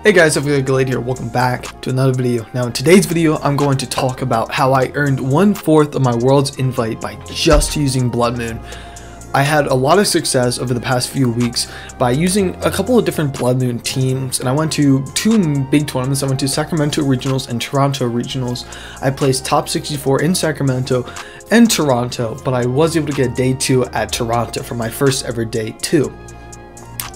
Hey guys, Glade here. Welcome back to another video. Now in today's video, I'm going to talk about how I earned 1/4 of my world's invite by just using Bloodmoon. I had a lot of success over the past few weeks by using a couple of different Bloodmoon teams, and I went to two big tournaments. I went to Sacramento Regionals and Toronto Regionals. I placed top 64 in Sacramento and Toronto, but I was able to get day 2 at Toronto for my first ever day 2.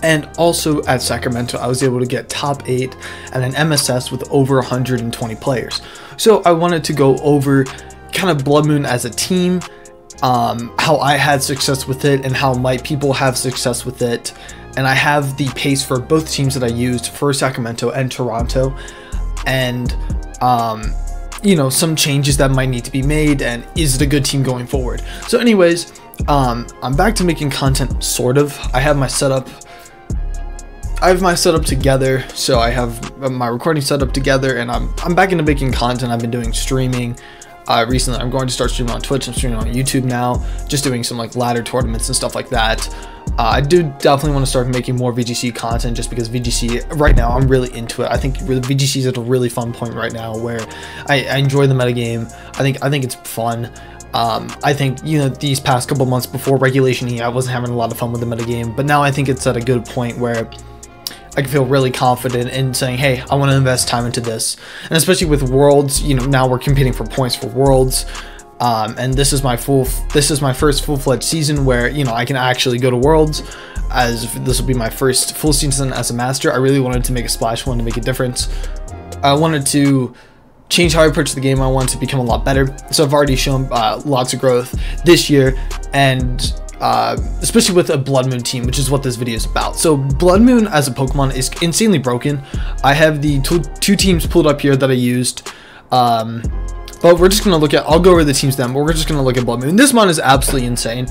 And also at Sacramento, I was able to get top 8 at an MSS with over 120 players. So I wanted to go over kind of Bloodmoon as a team, how I had success with it and how might people have success with it. And I have the pace for both teams that I used for Sacramento and Toronto, and you know, some changes that might need to be made, and is it a good team going forward. So anyways, I'm back to making content, sort of. I have my setup together, so I have my recording setup together, and I'm back into making content. I've been doing streaming recently. I'm going to start streaming on Twitch. I'm streaming on YouTube now, just doing some like ladder tournaments and stuff like that. I do definitely want to start making more VGC content, just because VGC right now I'm really into it. I think VGC is at a really fun point right now where I enjoy the metagame. I think it's fun. I think, you know, these past couple months before Regulation E, I wasn't having a lot of fun with the metagame, but now I think it's at a good point where I can feel really confident in saying, hey, I want to invest time into this. And especially with Worlds, you know, now we're competing for points for Worlds. And this is my first full-fledged season where, you know, I can actually go to Worlds, as this will be my first full season as a master. I really wanted to make a splash, wanted to make a difference. I wanted to change how I approach the game. I wanted to become a lot better. So I've already shown lots of growth this year, and especially with a Bloodmoon team, which is what this video is about. So Bloodmoon as a Pokemon is insanely broken. I have the two teams pulled up here that I used, but we're just gonna look at, I'll go over the teams then, but we're just gonna look at Bloodmoon. This mon is absolutely insane.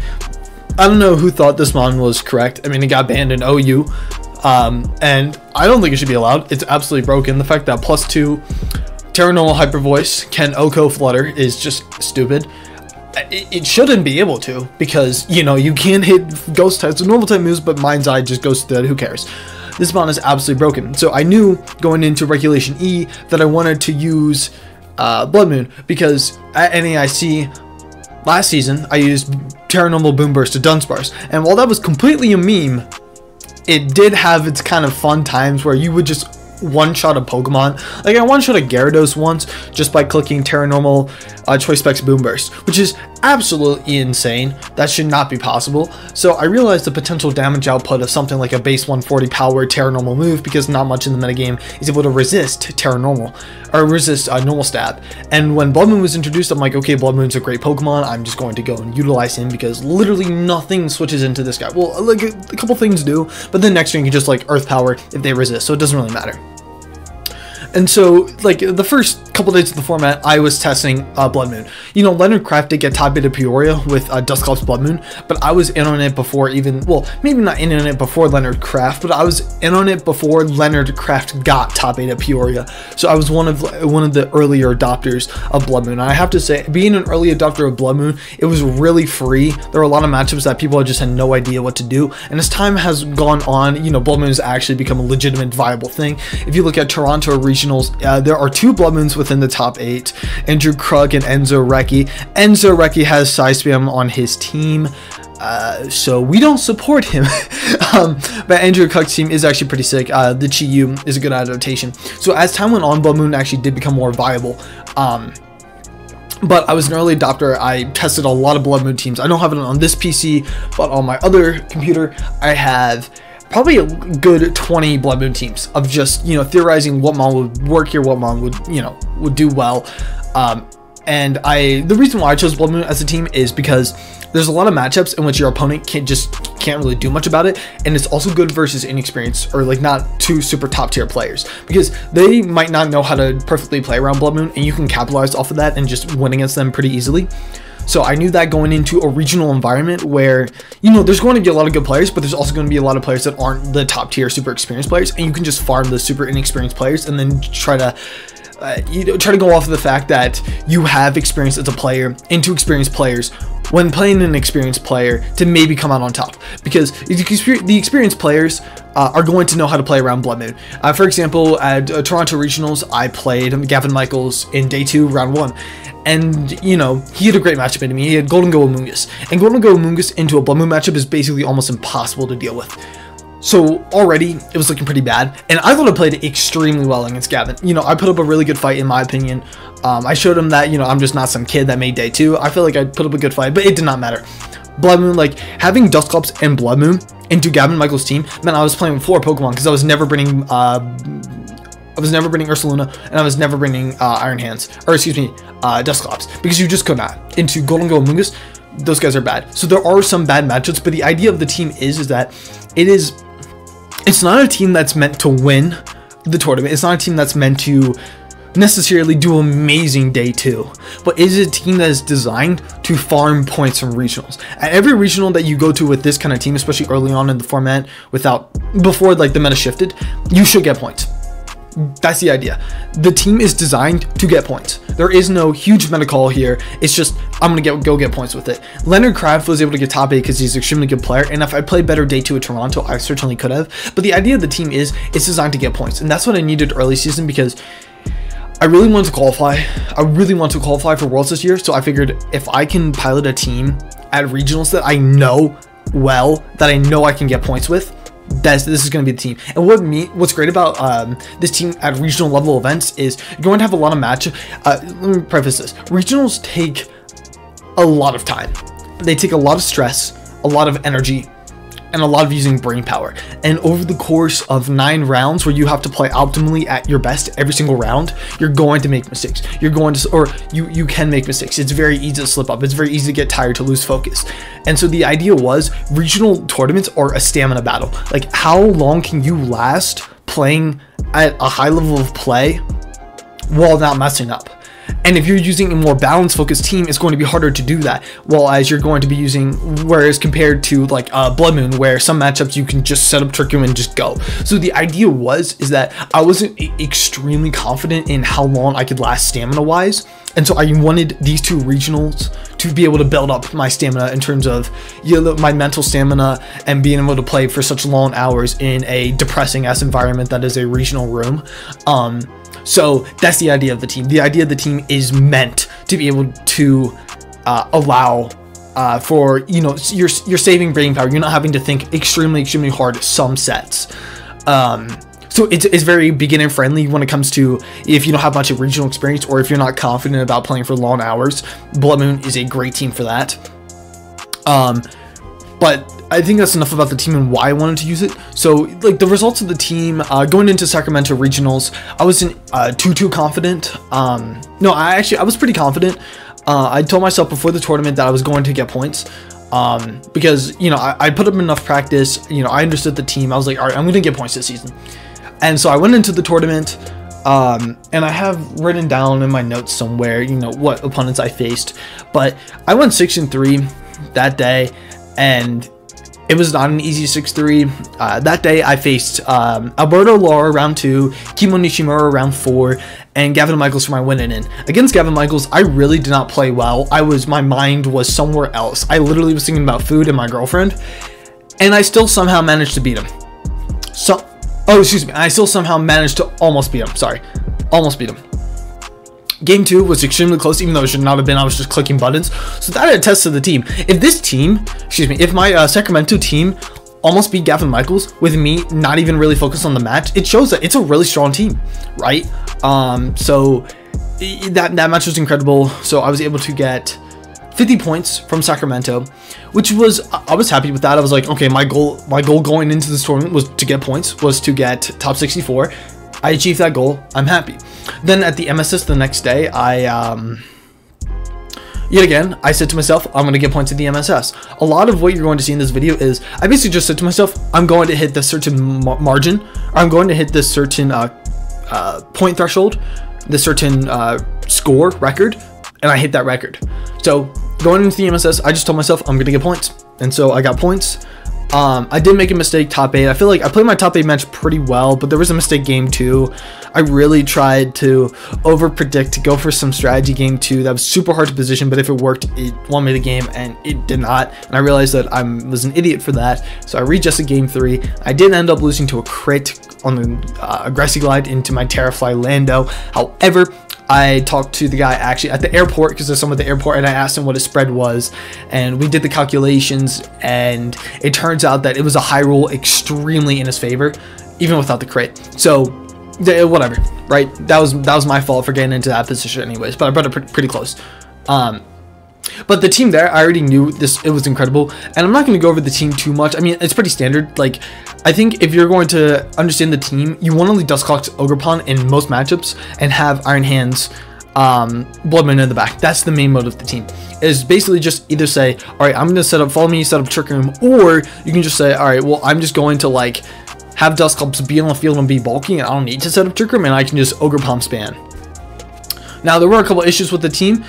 I don't know who thought this mon was correct. I mean, it got banned in OU, and I don't think it should be allowed. It's absolutely broken. The fact that +2 Terra Normal Hyper Voice can OHKO Flutter is just stupid. It shouldn't be able to, because, you know, you can hit ghost types and normal type moves, but Mind's Eye just goes through that. Who cares? This mon is absolutely broken. So I knew going into Regulation E that I wanted to use Bloodmoon, because at NAIC last season I used Terra Normal Boom Burst to Dunsparce, and while that was completely a meme, it did have its kind of fun times where you would just one-shot a Pokemon. Like, I one-shot a Gyarados once just by clicking Terra Normal Choice Specs Boom Burst, which is absolutely insane. That should not be possible. So I realized the potential damage output of something like a base 140 power Terra Normal move, because not much in the metagame is able to resist Terra Normal, or resist Normal Stab. And when Bloodmoon was introduced, I'm like, okay, Bloodmoon's a great Pokemon. I'm just going to go and utilize him, because literally nothing switches into this guy. Well, like a couple things do, but then next turn you can just like Earth Power if they resist, so it doesn't really matter. And so, like, the first couple days of the format, I was testing Bloodmoon. You know, Leonard Craft did get top 8 of Peoria with Dusclops Bloodmoon, but I was in on it before even, well, maybe not in on it before Leonard Craft, but I was in on it before Leonard Craft got top 8 of Peoria. So I was one of the earlier adopters of Bloodmoon. And I have to say, being an early adopter of Bloodmoon, it was really free. There were a lot of matchups that people just had no idea what to do. And as time has gone on, you know, Bloodmoon has actually become a legitimate, viable thing. If you look at Toronto Regionals, there are 2 Bloodmoons within the top 8, Andrew Krug and Enzo Reki. Enzo Reki has Side Spam on his team, so we don't support him. But Andrew Krug's team is actually pretty sick. The Chi-Yu is a good adaptation. So as time went on, Bloodmoon actually did become more viable. But I was an early adopter. I tested a lot of Bloodmoon teams. I don't have it on this PC, but on my other computer, I have probably a good 20 Bloodmoon teams of just, you know, theorizing what mon would work here, what mon would, you know, would do well. And the reason why I chose Bloodmoon as a team is because there's a lot of matchups in which your opponent can't really do much about it, and it's also good versus inexperienced, or like not two super top tier players, because they might not know how to perfectly play around Bloodmoon, and you can capitalize off of that and just win against them pretty easily. So I knew that going into a regional environment where, you know, there's going to be a lot of good players, but there's also going to be a lot of players that aren't the top tier super experienced players, and you can just farm the super inexperienced players and then try to you know, try to go off of the fact that you have experience as a player into experienced players when playing an experienced player to maybe come out on top, because the experienced players are going to know how to play around Bloodmoon. For example, at Toronto Regionals, I played Gavin Michaels in day 2, round 1. And, you know, he had a great matchup into me. He had Golden Go Amoongus. And Golden Go Amoongus into a Bloodmoon matchup is basically almost impossible to deal with. So already, it was looking pretty bad. And I thought I played extremely well against Gavin. You know, I put up a really good fight in my opinion. I showed him that, you know, I'm just not some kid that made day 2. I feel like I put up a good fight, but it did not matter. Bloodmoon, like, having Dusclops and Bloodmoon into Gavin Michaels' team meant I was playing with 4 Pokemon, because I was never bringing Ursaluna, and I was never bringing Iron Hands, or excuse me, Dusclops, because you just could not. Into Golden Go Amoongus, those guys are bad. So there are some bad matchups, but the idea of the team is that it's not a team that's meant to win the tournament. It's not a team that's meant to necessarily do amazing day 2, but is a team that is designed to farm points from regionals. At every regional that you go to with this kind of team, especially early on in the format, before like the meta shifted, you should get points. That's the idea. The team is designed to get points. There is no huge meta call here. It's just, I'm gonna go get points with it. Leonard Kraft was able to get top 8 because he's an extremely good player, and if I played better day 2 at Toronto, I certainly could have. But the idea of the team is, it's designed to get points, and that's what I needed early season, because I really wanted to qualify. I really want to qualify for Worlds this year, so I figured if I can pilot a team at regionals that I know well, that I know I can get points with, this is going to be the team. And what's great about this team at regional level events is you're going to have a lot of matchups. Let me preface this. Regionals take a lot of time. They take a lot of stress, a lot of energy, and a lot of using brain power. And over the course of 9 rounds, where you have to play optimally at your best every single round, you're going to make mistakes. You're going to, or you can make mistakes. It's very easy to slip up. It's very easy to get tired, to lose focus. And so the idea was, regional tournaments are a stamina battle. Like, how long can you last playing at a high level of play while not messing up? And if you're using a more balanced focused team, it's going to be harder to do that. While as you're going to be using, whereas compared to like Bloodmoon, where some matchups you can just set up Trick Room and just go. So the idea is that I wasn't extremely confident in how long I could last stamina wise. And so I wanted these 2 regionals to be able to build up my stamina in terms of, you know, my mental stamina, and being able to play for such long hours in a depressing ass environment that is a regional room. So that's the idea of the team. The idea of the team is meant to be able to allow for, you know, you're saving brain power. You're not having to think extremely hard some sets. So it's very beginner friendly when it comes to, if you don't have much of regional experience, or if you're not confident about playing for long hours. Bloodmoon is a great team for that. But I think that's enough about the team and why I wanted to use it. So, like, the results of the team going into Sacramento regionals, I wasn't too confident. No, I was pretty confident. I told myself before the tournament that I was going to get points, because, you know, I put up enough practice. You know, I understood the team. I was like, all right, I'm going to get points this season. And so I went into the tournament, and I have written down in my notes somewhere, you know, what opponents I faced. But I went 6-3 that day, and it was not an easy 6-3. That day I faced Alberto Lara round 2, Kimo Nishimura round 4, and Gavin Michaels for my win in. Against Gavin Michaels, I really did not play well. My mind was somewhere else. I literally was thinking about food and my girlfriend, and I still somehow managed to beat him. I still somehow managed to almost beat him. Sorry, almost beat him. Game 2 was extremely close, even though it should not have been. I was just clicking buttons. So that attests to the team. If my Sacramento team almost beat Gavin Michaels with me not even really focused on the match, it shows that it's a really strong team, right? So that match was incredible. So I was able to get 50 points from Sacramento, which was, I was happy with that. I was like, okay, my goal going into this tournament was to get points, was to get top 64. I achieved that goal. I'm happy. Then at the MSS the next day, yet again, I said to myself, I'm going to get points at the MSS. A lot of what you're going to see in this video is, I basically just said to myself, I'm going to hit this certain margin, or I'm going to hit this certain point threshold, this certain score record, and I hit that record. So going into the MSS, I just told myself I'm going to get points. And so I got points. I did make a mistake top 8. I feel like I played my top 8 match pretty well, but there was a mistake game 2. I really tried to over predict, to go for some strategy game 2 that was super hard to position, but if it worked, it won me the game, and it did not. And I realized that I was an idiot for that, so I readjusted game 3. I did end up losing to a crit on the Aggressive Glide into my Terrafly Lando. However, I talked to the guy actually at the airport, because there's someone at the airport, and I asked him what his spread was, and we did the calculations, and it turns out that it was a high roll extremely in his favor, even without the crit. So whatever, right? That was my fault for getting into that position anyways, but I brought it pretty close. But the team there, I already knew this, it was incredible, and I'm not going to go over the team too much. I mean, it's pretty standard. Like, I think if you're going to understand the team, you want to lead Dusclops Ogerpon in most matchups and have Iron Hands, Bloodmoon in the back. That's the main mode of the team. Is basically just either say, all right, I'm going to set up, follow me, set up Trick Room, or you can just say, all right, well, I'm just going to like have Dusclops be on the field and be bulky, and I don't need to set up Trick Room, and I can just Ogerpon span. Now, there were a couple issues with the team.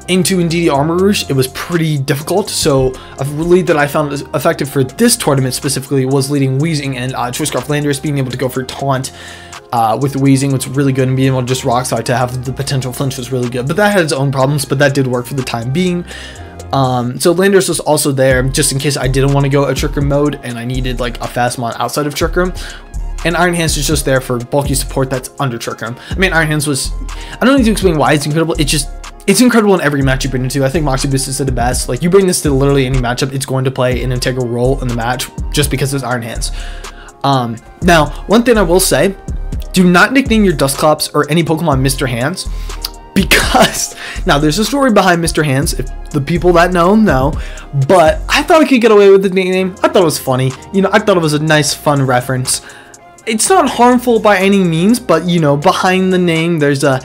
Into Indeedee Armor Rouge, it was pretty difficult, so a lead that I found effective for this tournament specifically was leading Weezing and Choice Scarf Landorus, being able to go for Taunt with Weezing was really good, and being able to just Rock Slide to have the potential flinch was really good, but that had its own problems, but that did work for the time being. So Landorus was also there just in case I didn't want to go a Trick Room mode and I needed like a fast mon outside of Trick Room. And Iron Hands is just there for bulky support that's under Trick Room. I mean, Iron Hands was, I don't need to explain why it's incredible, it's incredible in every match you bring it to. I think Moxie Boost is the best. Like, you bring this to literally any matchup, it's going to play an integral role in the match just because it's Iron Hands. Now, one thing I will say, do not nickname your Dusclops or any Pokemon Mr. Hands, because, now there's a story behind Mr. Hands, if the people that know, but I thought I could get away with the nickname. I thought it was funny. You know, I thought it was a nice, fun reference. It's not harmful by any means, but, you know, behind the name, there's a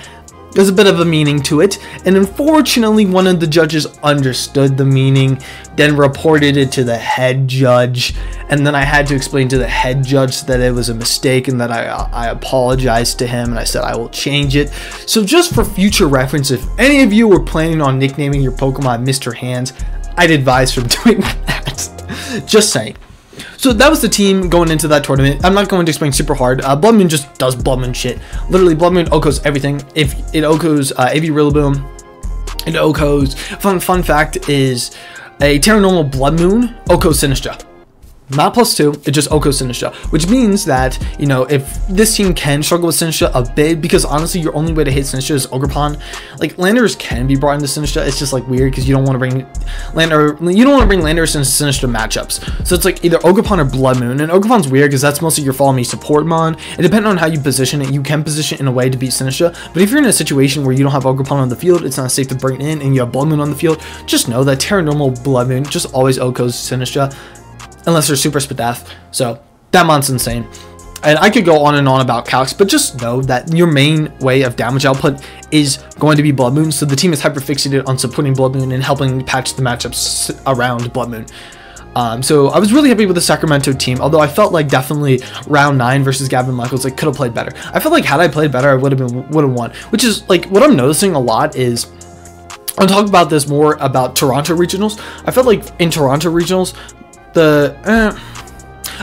bit of a meaning to it, and unfortunately one of the judges understood the meaning, then reported it to the head judge, and then I had to explain to the head judge that it was a mistake and that I apologized to him, and I said I will change it. So just for future reference, if any of you were planning on nicknaming your Pokemon Mr. Hands, I'd advise from doing that. Just saying. So that was the team going into that tournament. I'm not going to explain super hard. Bloodmoon just does Bloodmoon shit. Literally, Bloodmoon OHKOs everything. If it OHKOs AV Rillaboom, it OHKOs. Fun fact is, a Terra Normal Bloodmoon OHKOs Sinistra. Not +2, it just OHKOs Sinistra, which means that, you know, if this team can struggle with Sinistra a bit, because honestly, your only way to hit Sinistra is Ogerpon. Like, Landorus can be brought into Sinistra, it's just like weird, because you don't want to bring Landorus into Sinistra matchups. So it's like either Ogerpon or Bloodmoon, and Ogerpon's weird, because that's mostly your follow me support mon, and depending on how you position it, you can position it in a way to beat Sinistra, but if you're in a situation where you don't have Ogerpon on the field, it's not safe to bring it in, and you have Bloodmoon on the field, just know that Terra Normal Bloodmoon just always OHKOs Sinistra, unless they're super Spadaf. So that mon's insane. And I could go on and on about calcs, but just know that your main way of damage output is going to be Bloodmoon. So the team is hyper fixated on supporting Bloodmoon and helping patch the matchups around Bloodmoon. So I was really happy with the Sacramento team, although I felt like definitely round 9 versus Gavin Michaels, like, could have played better. I felt like had I played better, I would have won, which is like what I'm noticing a lot is, I'll talk about this more about Toronto regionals. I felt like in Toronto regionals, a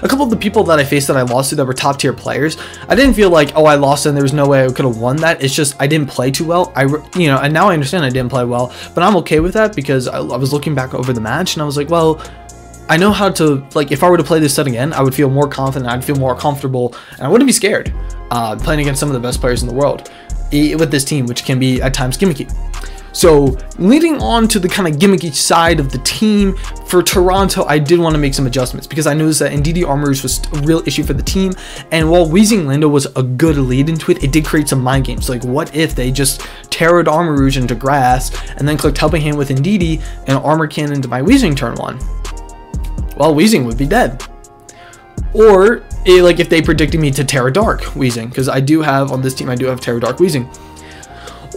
couple of the people that I faced that I lost to that were top tier players, I didn't feel like, oh, I lost and there was no way I could have won that. It's just I didn't play too well. You know, and now I understand I didn't play well, but I'm okay with that, because I was looking back over the match and I was like, well, I know how to, like, if I were to play this set again, I would feel more confident, I'd feel more comfortable, and I wouldn't be scared playing against some of the best players in the world with this team, which can be at times gimmicky. So leading on to the kind of gimmicky side of the team, for Toronto, I did want to make some adjustments, because I noticed that Indeedee Armor Rouge was a real issue for the team, and while Weezing Lando was a good lead into it, it did create some mind games. Like, what if they just terrored Armor Rouge into grass, and then clicked Helping Hand with Indeedee, and Armor Cannon into my Weezing turn 1? Well, Weezing would be dead. Or, like, if they predicted me to Terra Dark Weezing, because I do have, on this team, I do have Terra Dark Weezing.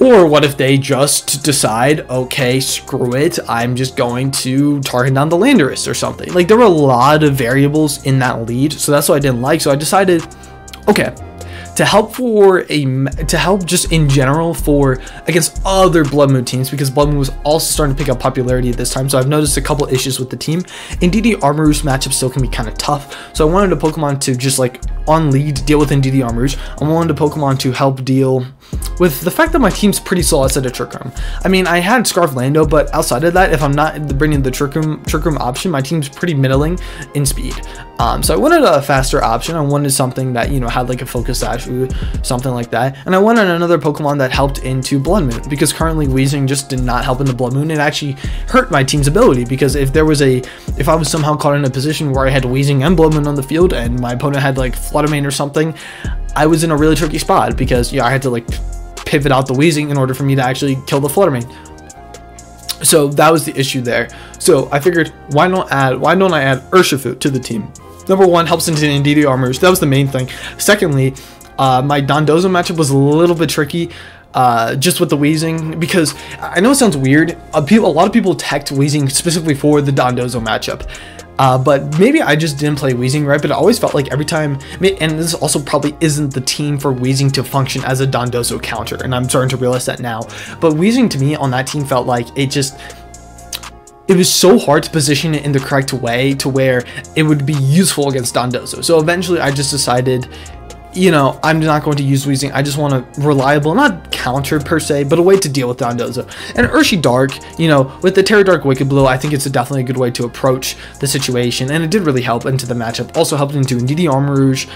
Or what if they just decide, okay, screw it, I'm just going to target down the Landorus or something. Like, there were a lot of variables in that lead, so that's what I didn't like. So I decided, okay, to help just in general for against other Blood Moon teams, because Blood Moon was also starting to pick up popularity at this time. So I've noticed a couple issues with the team. Indeedee Armarouge matchups still can be kind of tough. So I wanted a Pokemon to just like on lead deal with Indeedee Armarouge. I wanted a Pokemon to help deal with the fact that my team's pretty slow outside of Trick Room. I mean, I had Scarf Lando, but outside of that, if I'm not bringing the Trick Room option, my team's pretty middling in speed. So I wanted a faster option. I wanted something that, you know, had like a Focus Sash, something like that. And I wanted another Pokemon that helped into Blood Moon, because currently Weezing just did not help into Blood Moon. It actually hurt my team's ability, because if I was somehow caught in a position where I had Weezing and Blood Moon on the field and my opponent had like Flutter Mane or something, I was in a really tricky spot, because yeah, I had to like pivot out the Weezing in order for me to actually kill the Flutter Mane. So that was the issue there. So I figured, why don't I add Urshifu to the team? Number one, helps into Indeedee Armarouge. That was the main thing. Secondly, my Dondozo matchup was a little bit tricky, just with the Weezing, because I know it sounds weird. A lot of people teched Weezing specifically for the Dondozo matchup. But maybe I just didn't play Weezing right, but I always felt like every time, and this also probably isn't the team for Weezing to function as a Dondozo counter, and I'm starting to realize that now, but Weezing to me on that team felt like it was so hard to position it in the correct way to where it would be useful against Dondozo. So eventually I just decided, you know, I'm not going to use Weezing. I just want a reliable, not counter per se, but a way to deal with Dondozo. And Urshi Dark, you know, with the Terra Dark Wicked Blow, I think it's definitely a good way to approach the situation, and it did really help into the matchup. Also helped into Indeedee Armarouge,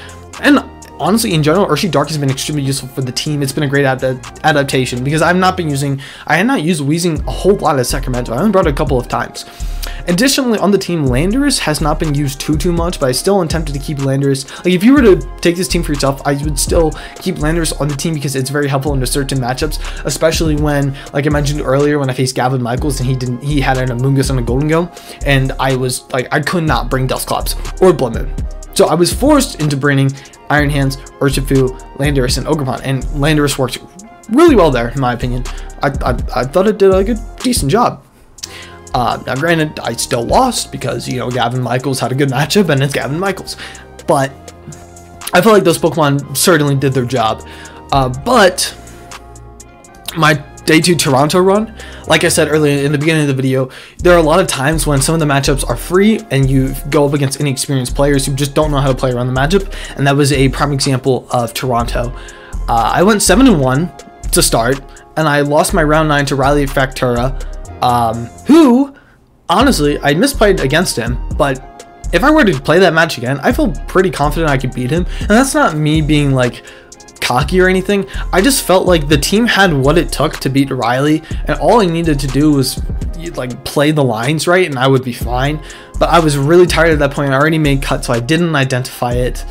and honestly, in general, Urshi Dark has been extremely useful for the team. It's been a great adaptation, because I had not used Weezing a whole lot at Sacramento. I only brought it a couple of times. Additionally, on the team, Landorus has not been used too much, but I still am tempted to keep Landorus. Like, if you were to take this team for yourself, I would still keep Landorus on the team, because it's very helpful into certain matchups, especially when, like I mentioned earlier, when I faced Gavin Michaels and he had an Amoonguss and a Golden Go, and I was like, I could not bring Dusclops or Blood Moon. So I was forced into bringing Iron Hands, Urshifu, Landorus, and Ogerpon, and Landorus worked really well there, in my opinion. I thought it did a decent job. Now granted, I still lost, because, you know, Gavin Michaels had a good matchup, and it's Gavin Michaels. But I feel like those Pokemon certainly did their job. But my Day 2 Toronto run, like I said earlier in the beginning of the video, there are a lot of times when some of the matchups are free and you go up against inexperienced players who just don't know how to play around the matchup, and that was a prime example of Toronto. I went 7-1 to start, and I lost my round 9 to Riley Factura, who, honestly, I misplayed against him, but if I were to play that match again, I feel pretty confident I could beat him, and that's not me being like cocky or anything. I just felt like the team had what it took to beat Riley, and all I needed to do was like play the lines right and I would be fine. But I was really tired at that point. I already made cuts, so I didn't identify it.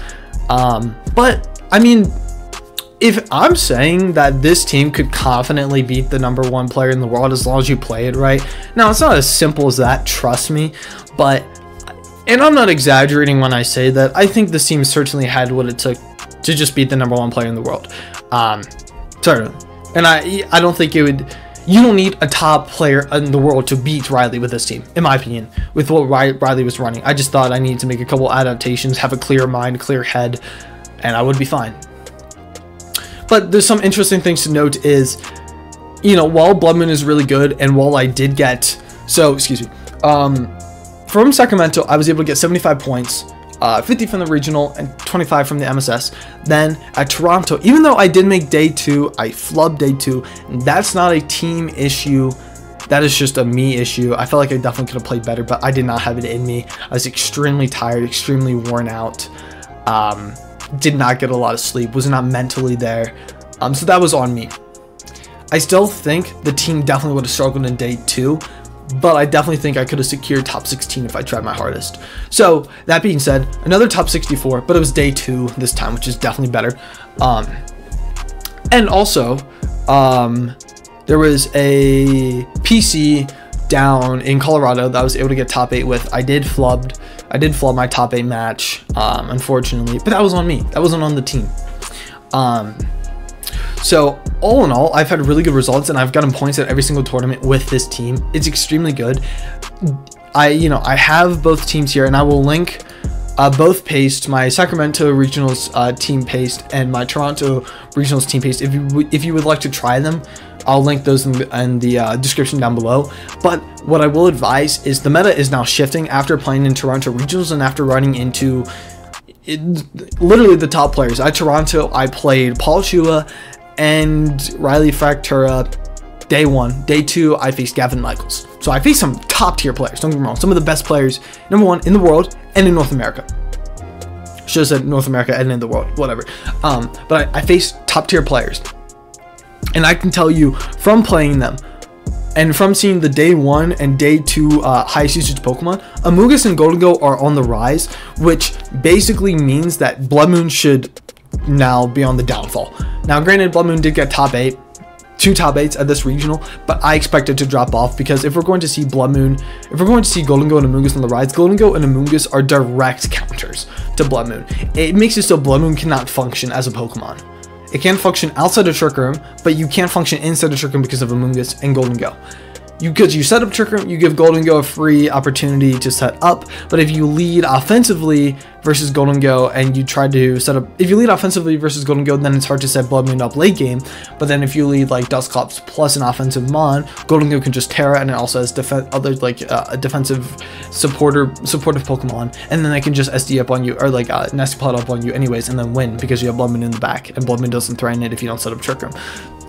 But I mean, if I'm saying that this team could confidently beat the #1 player in the world as long as you play it right, now it's not as simple as that, trust me, but, and I'm not exaggerating when I say that, I think this team certainly had what it took to just beat the #1 player in the world. Certainly. And I don't think it would, you don't need a top player in the world to beat Riley with this team, in my opinion, with what Riley was running. I just thought I needed to make a couple adaptations, have a clear mind, clear head, and I would be fine. But there's some interesting things to note is, you know, while Bloodmoon is really good, and while I did get, so, excuse me, from Sacramento, I was able to get 75 points, 50 from the regional, and 25 from the MSS. Then at Toronto, even though I did make Day 2, I flubbed Day 2, and that's not a team issue, that is just a me issue. I felt like I definitely could have played better, but I did not have it in me. I was extremely tired, extremely worn out, did not get a lot of sleep, was not mentally there, so that was on me. I still think the team definitely would have struggled in Day 2, but I definitely think I could have secured top 16 if I tried my hardest. So that being said, another top 64, but it was Day 2 this time, which is definitely better. And also, there was a PC down in Colorado that I was able to get top 8 with. I did flub my top 8 match, unfortunately, but that was on me. That wasn't on the team. So all in all, I've had really good results, and I've gotten points at every single tournament with this team. It's extremely good. I have both teams here, and I will link both paced. My Sacramento Regionals team paced and my Toronto Regionals team paced. If you would like to try them, I'll link those in the description down below. But what I will advise is the meta is now shifting after playing in Toronto Regionals and after running into literally the top players. At Toronto, I played Paul Chua and Riley Fractura day 1. Day 2, I faced Gavin Michaels. So I faced some top tier players, don't get me wrong. Some of the best players, number 1 in the world and in North America. Should have said North America and in the world, whatever. But I faced top tier players. And I can tell you from playing them and from seeing the day 1 and day 2 highest usage Pokemon, Amoonguss and Goldengo are on the rise, which basically means that Bloodmoon should now be on the downfall. Now, granted, Bloodmoon did get top 8, 2 top 8s at this regional, but I expect it to drop off because if we're going to see Bloodmoon, if we're going to see Goldengo and Amoonguss on the rise, Goldengo and Amoonguss are direct counters to Bloodmoon. It makes it so Bloodmoon cannot function as a Pokemon. It can function outside of Trick Room, but you can't function inside of Trick Room because of Amoonguss and Goldengo. Because you set up Trick Room, you give Goldengo a free opportunity to set up, but if you lead offensively versus Goldengo and you try to set up, if you lead offensively versus Goldengo, then it's hard to set Bloodmoon up late game. But then if you lead like Dusclops plus an offensive Mon, Goldengo can just tear it, and it also has other like a defensive supportive Pokemon, and then they can just SD up on you or like Nasty Plot up on you anyways, and then win because you have Bloodmoon in the back, and Bloodmoon doesn't threaten it if you don't set up Trick Room.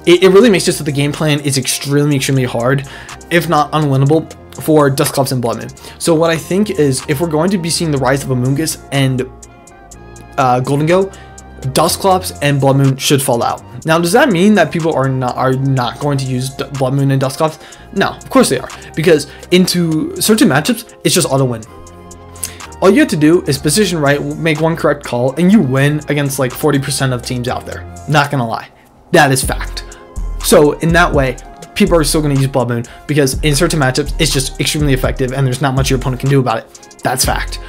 It really makes it so the game plan is extremely hard, if not unwinnable, for Dusclops and Bloodmoon. So what I think is, if we're going to be seeing the rise of Amoonguss and Goldengo, Dusclops and Bloodmoon should fall out. Now, does that mean that people are not going to use Bloodmoon and Dusclops? No, of course they are, because into certain matchups, it's just auto win. All you have to do is position right, make one correct call, and you win against like 40% of teams out there. Not gonna lie, that is fact. So in that way, people are still going to use Bloodmoon because in certain matchups, it's just extremely effective and there's not much your opponent can do about it. That's fact.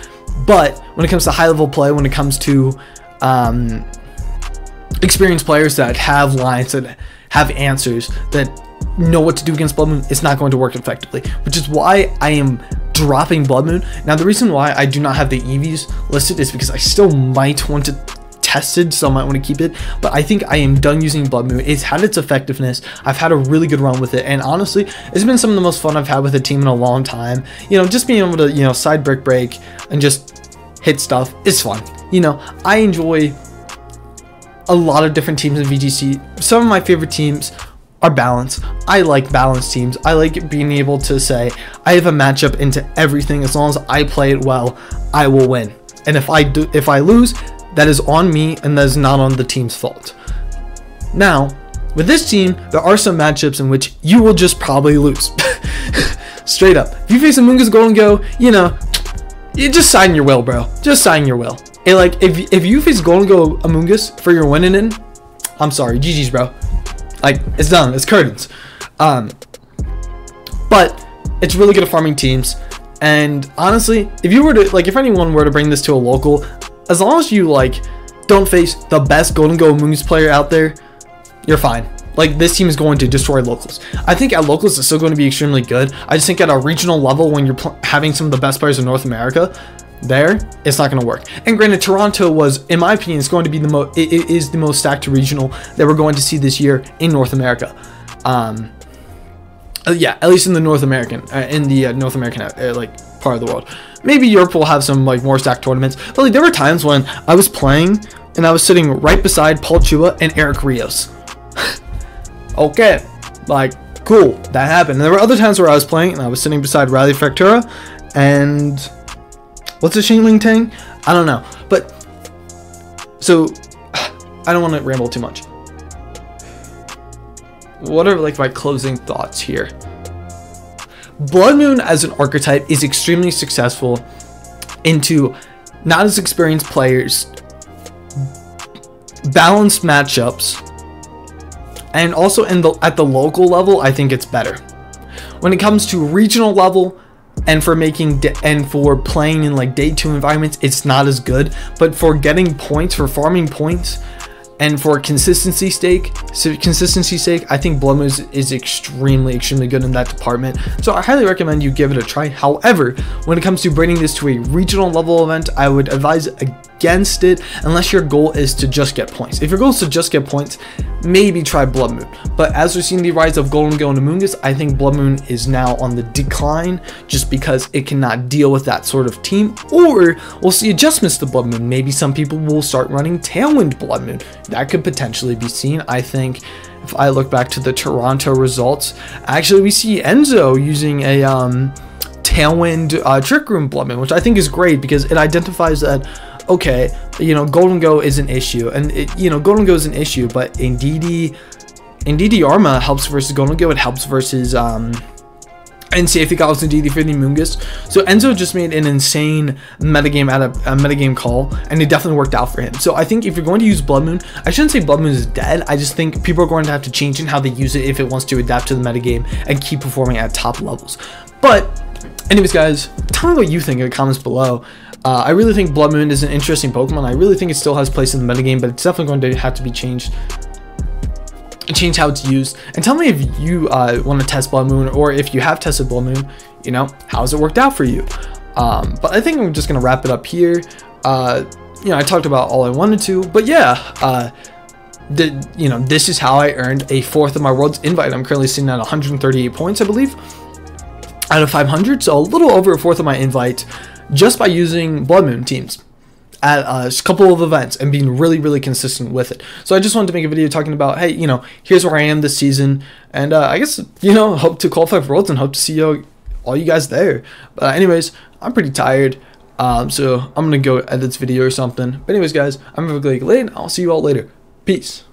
But when it comes to high level play, when it comes to experienced players that have lines, that have answers, that know what to do against Bloodmoon, it's not going to work effectively, which is why I am dropping Bloodmoon. Now, the reason why I do not have the EVs listed is because I still might want to tested, so I might want to keep it, but I think I am done using Bloodmoon. It's had its effectiveness. I've had a really good run with it, and honestly, it's been some of the most fun I've had with a team in a long time. You know, just being able to, you know, side brick break and just hit stuff is fun. You know, I enjoy a lot of different teams in VGC. Some of my favorite teams are balanced. I like balanced teams. I like being able to say I have a matchup into everything. As long as I play it well, I will win. And if I lose, that is on me, and that is not on the team's fault. Now, with this team, there are some matchups in which you will just probably lose. Straight up. If you face a Amoonguss Goldengo, you know, you just sign your will, bro. Just sign your will. And like, if you face Goldengo Amoonguss for your winning in, I'm sorry, GG's, bro. Like, it's done. It's curtains. But it's really good at farming teams. And honestly, if you were to, like, if anyone were to bring this to a local, as long as you like don't face the best Goldengo Amoonguss player out there, you're fine. Like, this team is going to destroy locals. I think at locals it's still going to be extremely good. I just think at a regional level, when you're having some of the best players in North America, it's not going to work. And granted, Toronto was, in my opinion, it's going to be it is the most stacked regional that we're going to see this year in North America. Yeah, at least in the North American, like part of the world. Maybe Europe will have some like more stacked tournaments, but like there were times when I was playing and I was sitting right beside Paul Chua and Eric Rios. Okay, like cool, that happened. And there were other times where I was playing and I was sitting beside Riley Fractura and what's a Xingling Tang? I don't know, but so I don't want to ramble too much. What are like my closing thoughts here? Bloodmoon as an archetype is extremely successful into not as experienced players, balanced matchups, and also at the local level, I think it's better. When it comes to regional level and for for playing in like day 2 environments, it's not as good. But for getting points, for farming points, And for consistency's sake, I think Bloodmoon is extremely good in that department. So I highly recommend you give it a try. However, when it comes to bringing this to a regional level event, I would advise against it unless your goal is to just get points. If your goal is to just get points, maybe try Bloodmoon. But as we're seeing the rise of Golden Go and Amoonguss, I think Bloodmoon is now on the decline just because it cannot deal with that sort of team. Or we'll see adjustments to Bloodmoon. Maybe some people will start running Tailwind Bloodmoon. That could potentially be seen. I think if I look back to the Toronto results, actually we see Enzo using a Tailwind Trick Room Bloodmoon, which I think is great because it identifies that, okay, you know, Golden Go is an issue, and Golden Go is an issue, but Indeedee Arma helps versus Golden Go. It helps versus and Safety Goggles and Indeedee for the Amoonguss. So Enzo just made an insane metagame out of a metagame call, and it definitely worked out for him. So I think if you're going to use Bloodmoon, I shouldn't say Bloodmoon is dead. I just think people are going to have to change in how they use it if it wants to adapt to the metagame and keep performing at top levels. But anyways, guys, tell me what you think in the comments below. I really think Bloodmoon is an interesting Pokemon. I really think it still has place in the metagame, but it's definitely going to have to be changed. Change how it's used. And tell me if you want to test Bloodmoon, or if you have tested Bloodmoon, you know, how has it worked out for you? But I think I'm just going to wrap it up here. You know, I talked about all I wanted to, but yeah, you know, this is how I earned a fourth of my World's Invite. I'm currently sitting at 138 points, I believe, out of 500. So a little over a fourth of my invite just by using Bloodmoon teams at a couple of events and being really consistent with it. So I just wanted to make a video talking about, hey, you know, here's where I am this season, and I guess, you know, hope to qualify for Worlds and hope to see all you guys there. But anyways, I'm pretty tired, so I'm gonna go edit this video or something. But anyways, guys, I'm really late. I'll see you all later. Peace.